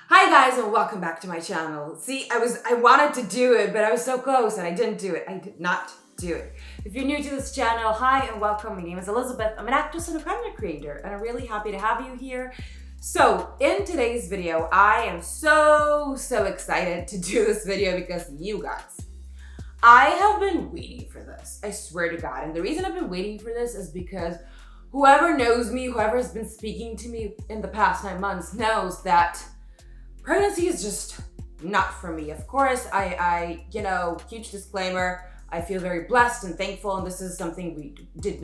Hi guys and welcome back to my channel. See, I wanted to do it, but I was so close and I didn't do it. I did not do it. If you're new to this channel, hi and welcome. My name is Elizabeth. I'm an actress and a content creator and I'm really happy to have you here. So in today's video, I am so excited to do this video because you guys, I have been waiting for this. I swear to God. And the reason I've been waiting for this is because whoever knows me, whoever has been speaking to me in the past 9 months knows that pregnancy is just not for me. Of course, huge disclaimer, I feel very blessed and thankful, and this is something This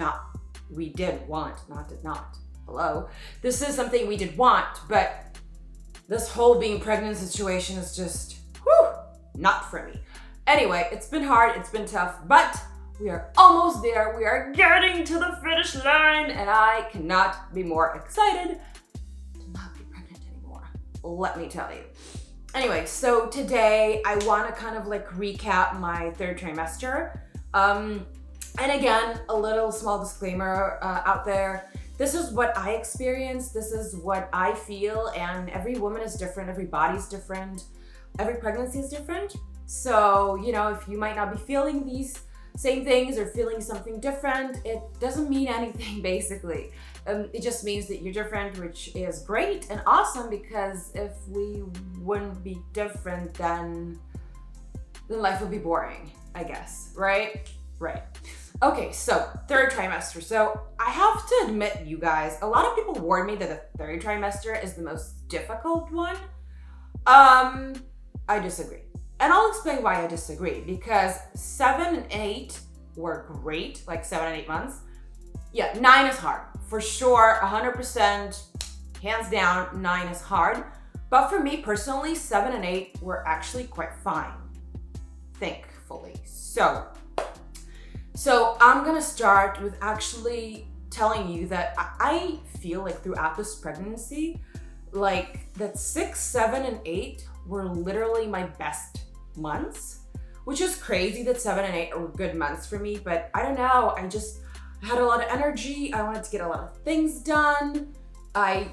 is something we did want, but this whole being pregnant situation is just, not for me. Anyway, it's been hard, it's been tough, but we are almost there. We are getting to the finish line, and I cannot be more excited to not be pregnant anymore. Let me tell you. Anyway, so today I want to kind of like recap my third trimester. And again, a little small disclaimer out there. This is what I experienced. This is what I feel, and every woman is different. Every body's different. Every pregnancy is different. So, if you might not be feeling these same things or feeling something different, it doesn't mean anything basically. It just means that you're different, which is great and awesome, because if we wouldn't be different, then life would be boring, I guess, right? Right. Okay, so third trimester. So I have to admit, you guys, a lot of people warn me that the third trimester is the most difficult one. I disagree. And I'll explain why I disagree, because 7 and 8 were great, like 7 and 8 months. Yeah, 9 is hard. For sure, 100%, hands down, 9 is hard. But for me personally, 7 and 8 were actually quite fine, thankfully. So I'm gonna start with actually telling you that I feel like throughout this pregnancy, like that 6, 7, and 8 were literally my best months, which is crazy that 7 and 8 were good months for me, but I don't know, I had a lot of energy. I wanted to get a lot of things done. I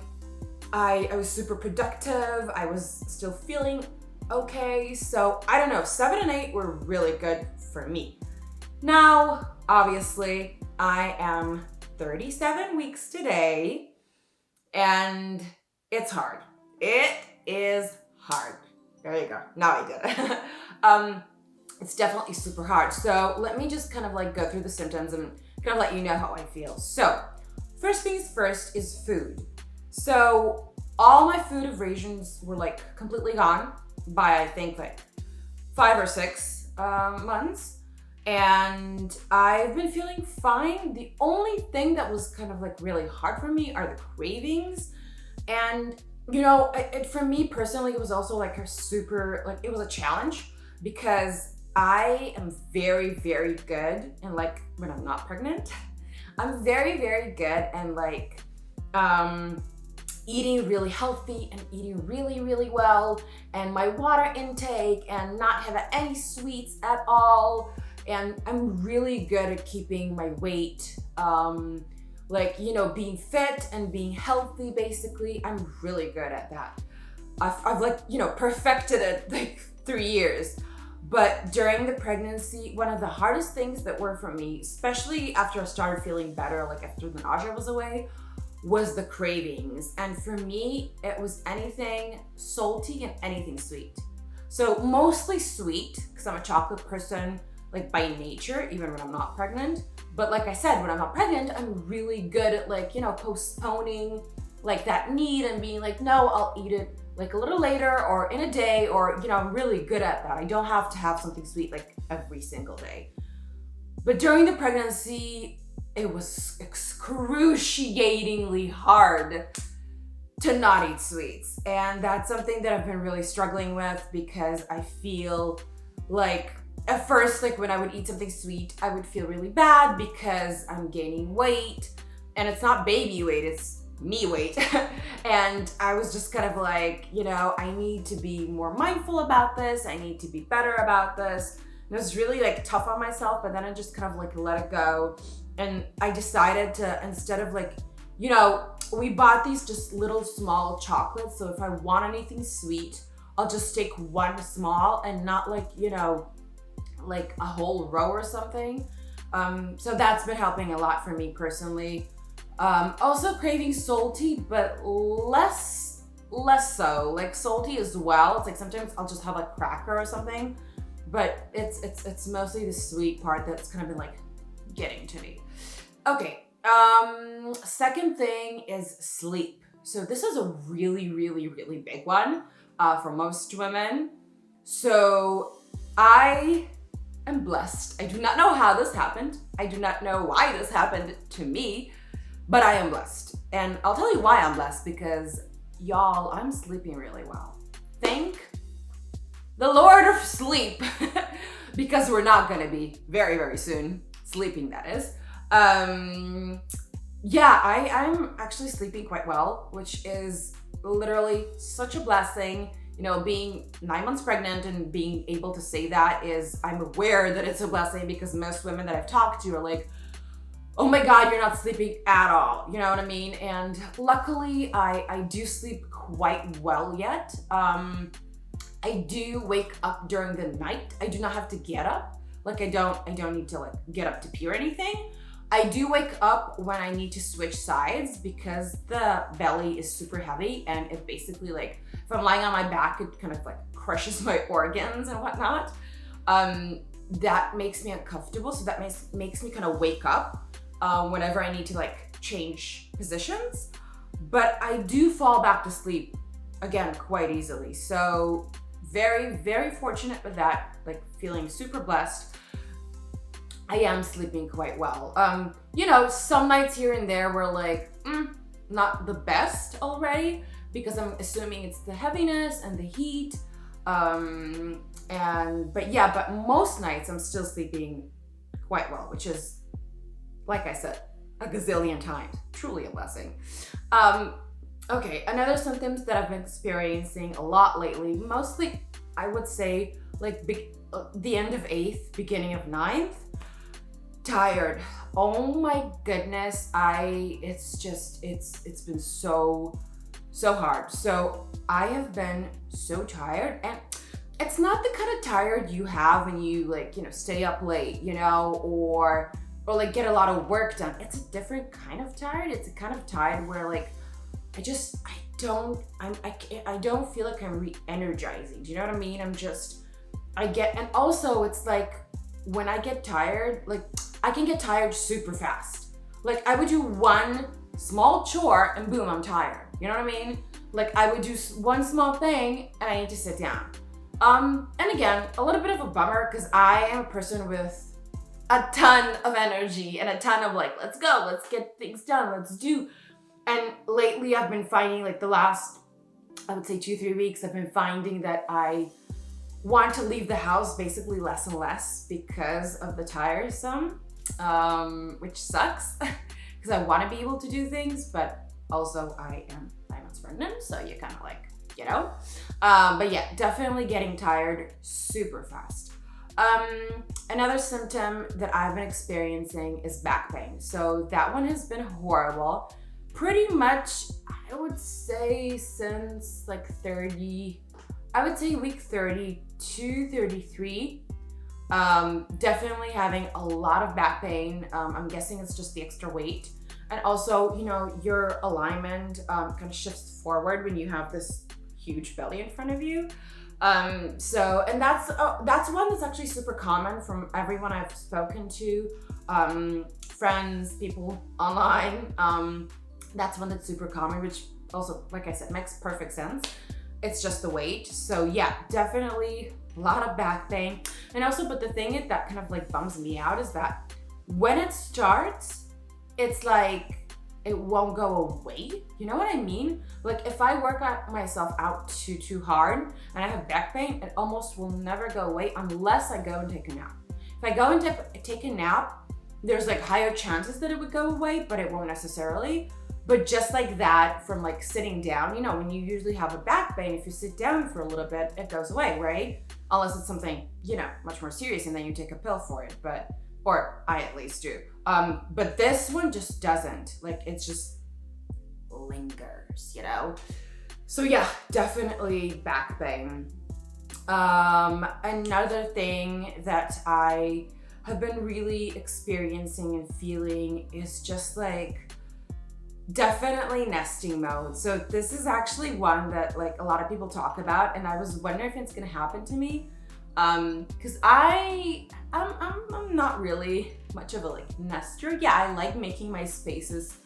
was super productive. I was still feeling okay. So I don't know, 7 and 8 were really good for me. Now, obviously, I am 37 weeks today and it's hard. It is hard. There you go. Now I did it. It's definitely super hard. So let me just kind of like go through the symptoms and kind of let you know how I feel. So first things first is food. So all my food aversions were like completely gone by I think like 5 or 6 months. And I've been feeling fine. The only thing that was kind of like really hard for me are the cravings. And for me personally, it was also like it was a challenge, because I am very, very good, and like when I'm not pregnant, I'm very, very good and like eating really healthy and eating really, really well, and my water intake, and not have any sweets at all. And I'm really good at keeping my weight, being fit and being healthy, basically. I'm really good at that. I've perfected it like 3 years. But during the pregnancy, one of the hardest things that were for me, especially after I started feeling better, like after the nausea was away, was the cravings. And for me, it was anything salty and anything sweet. So mostly sweet, because I'm a chocolate person, like by nature, even when I'm not pregnant. But like I said, when I'm not pregnant, I'm really good at postponing like that need and being like, no, I'll eat it like a little later or in a day, or I'm really good at that. I don't have to have something sweet like every single day. But during the pregnancy, it was excruciatingly hard to not eat sweets. And that's something that I've been really struggling with, because I feel like at first, like when I would eat something sweet, I would feel really bad because I'm gaining weight, and it's not baby weight, it's me weight. And I was just kind of like, I need to be more mindful about this. I need to be better about this. And it was really like tough on myself, but then I just kind of like let it go. And I decided to, instead of like, we bought these just little small chocolates. So if I want anything sweet, I'll just take one small and not like, you know, like a whole row or something. So that's been helping a lot for me personally. Also craving salty, but less so. Like salty as well. It's like sometimes I'll just have a cracker or something, but it's mostly the sweet part that's kind of been like getting to me. Okay. Second thing is sleep. So this is a really, really, really big one for most women. So I am blessed. I do not know how this happened. I do not know why this happened to me, but I am blessed. And I'll tell you why I'm blessed, because y'all, I'm sleeping really well. Thank the Lord of sleep, because we're not gonna be very, very soon sleeping, that is. Yeah, I'm actually sleeping quite well, which is literally such a blessing. You know, being 9 months pregnant and being able to say that is, I'm aware that it's a blessing, because most women that I've talked to are like, oh my God, you're not sleeping at all. You know what I mean? And luckily I do sleep quite well yet. I do wake up during the night. I do not have to get up. Like I don't need to like get up to pee or anything. I do wake up when I need to switch sides, because the belly is super heavy and it basically like, if I'm lying on my back, it kind of like crushes my organs and whatnot. That makes me uncomfortable. So that makes me kind of wake up whenever I need to like change positions. But I do fall back to sleep again quite easily. So very, very fortunate with that, like feeling super blessed. I am sleeping quite well. You know, some nights here and there were like, not the best already, because I'm assuming it's the heaviness and the heat. But most nights I'm still sleeping quite well, which is, like I said, a gazillion times, truly a blessing. Okay, another symptoms that I've been experiencing a lot lately, mostly I would say like the end of 8th, beginning of 9th, tired. Oh my goodness, it's been so hard. So I have been so tired, and it's not the kind of tired you have when you like, you know, stay up late, you know, or like get a lot of work done. It's a different kind of tired. It's a kind of tired where like I don't feel like I'm re-energizing. Do you know what I mean? and also it's like when I get tired, like I can get tired super fast. Like I would do one small chore and boom, I'm tired. You know what I mean? Like I would do one small thing and I need to sit down. And again, a little bit of a bummer, because I am a person with a ton of energy and a ton of like, let's go, let's get things done, let's do. And lately I've been finding like the last, I would say 2-3 weeks, I've been finding that I want to leave the house basically less and less because of the tiresome, which sucks because I want to be able to do things, but also I am 9 months pregnant, so you kind of like, you know. But yeah, definitely getting tired super fast. Another symptom that I've been experiencing is back pain. So that one has been horrible. Pretty much, I would say since like week 32, 33. Definitely having a lot of back pain. I'm guessing it's just the extra weight. And also, you know, your alignment kind of shifts forward when you have this huge belly in front of you. And that's one that's actually super common from everyone I've spoken to, friends, people online. That's one that's super common, which also, like I said, makes perfect sense. It's just the weight. So yeah, definitely a lot of back pain. And also, but the thing that kind of like bums me out is that when it starts, it's like it won't go away. You know what I mean? Like if I work myself out too hard and I have back pain, it almost will never go away unless I go and take a nap. If I go and take a nap, there's like higher chances that it would go away, but it won't necessarily. But just like that, from like sitting down, you know, when you usually have a back pain, if you sit down for a little bit, it goes away, right? Unless it's something, you know, much more serious and then you take a pill for it, or I at least do. But this one just doesn't. Like it's just lingers, you know? So yeah, definitely back pain. Another thing that I have been really experiencing and feeling is just like definitely nesting mode. So this is actually one that like a lot of people talk about, and I was wondering if it's gonna happen to me. Because I'm not really much of a like nester. Yeah, I like making my spaces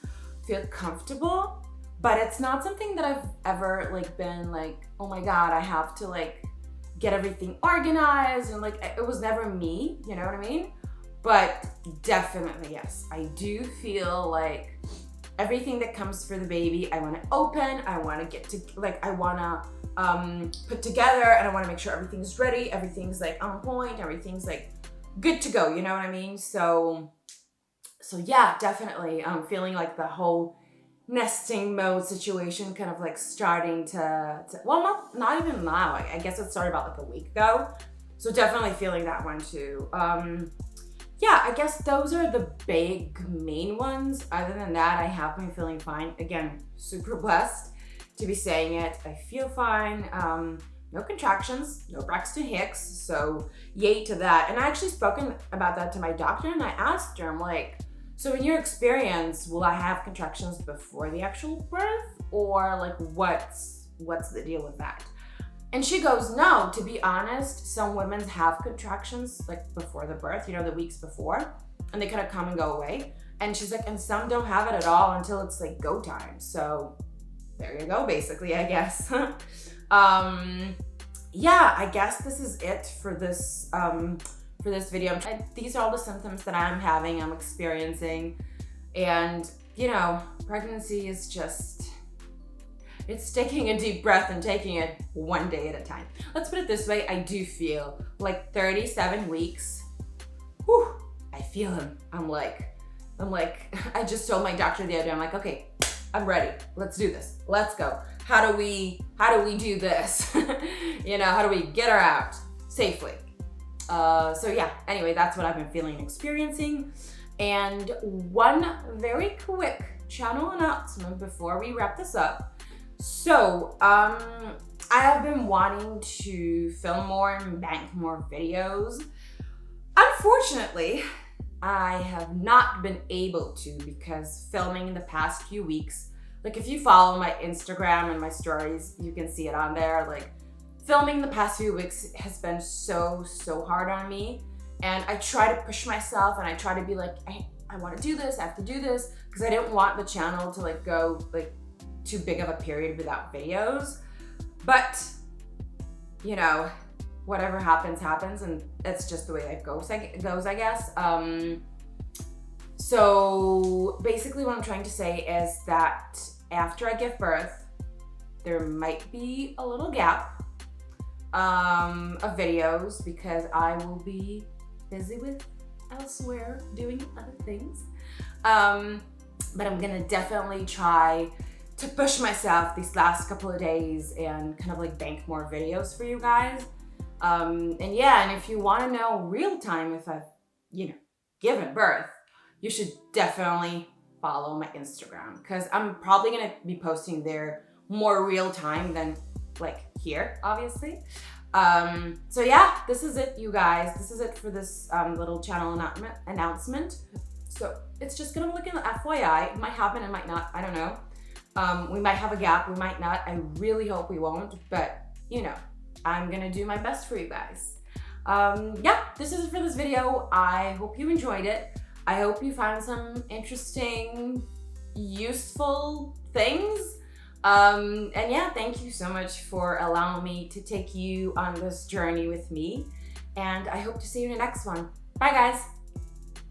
feel comfortable, but it's not something that I've ever like been like, oh my God, I have to like get everything organized, and like it was never me, you know what I mean? But definitely, yes, I do feel like everything that comes for the baby, I want to open, I want to get to like, I want to put together, and I want to make sure everything's ready, everything's like on point, everything's like good to go, you know what I mean? So yeah, definitely feeling like the whole nesting mode situation kind of like starting to well, not even now. I guess it started about like a week ago. So definitely feeling that one too. Yeah, I guess those are the big main ones. Other than that, I have been feeling fine. Again, super blessed to be saying it. I feel fine. No contractions, no Braxton Hicks, so yay to that. And I actually spoken about that to my doctor, and I asked her, I'm like, so in your experience, will I have contractions before the actual birth, or like what's the deal with that? And she goes, no, to be honest, some women have contractions like before the birth, you know, the weeks before, and they kind of come and go away. And she's like, and some don't have it at all until it's like go time. So there you go, basically, I guess. Yeah, I guess this is it for this video. And these are all the symptoms that I'm having, I'm experiencing. And, you know, pregnancy is just, it's taking a deep breath and taking it one day at a time. Let's put it this way, I do feel like 37 weeks, whew, I feel him. I'm like, I just told my doctor the other day, I'm like, okay, I'm ready. Let's do this. Let's go. How do we do this? You know, how do we get her out safely? So yeah, anyway, that's what I've been feeling and experiencing. And one very quick channel announcement before we wrap this up. So, I have been wanting to film more and bank more videos. Unfortunately, I have not been able to, because filming in the past few weeks, like if you follow my Instagram and my stories, you can see it on there, like filming the past few weeks has been so hard on me. And I try to push myself, and I try to be like, I want to do this, I have to do this, because I didn't want the channel to like go like too big of a period without videos. But, you know, whatever happens, happens, and it's just the way it goes, I guess. So basically what I'm trying to say is that after I give birth, there might be a little gap of videos, because I will be busy with elsewhere doing other things. But I'm gonna definitely try to push myself these last couple of days and kind of like bank more videos for you guys. And yeah, and if you want to know real time if I've, you know, given birth, you should definitely follow my Instagram, because I'm probably gonna be posting there more real time than like here, obviously. So yeah, this is it, you guys. This is it for this little channel announcement. So it's just gonna look in the FYI. It might happen, it might not, I don't know. We might have a gap, we might not. I really hope we won't, but you know, I'm gonna do my best for you guys. Yeah, this is it for this video. I hope you enjoyed it. I hope you found some interesting, useful things. And yeah, thank you so much for allowing me to take you on this journey with me. And I hope to see you in the next one. Bye guys.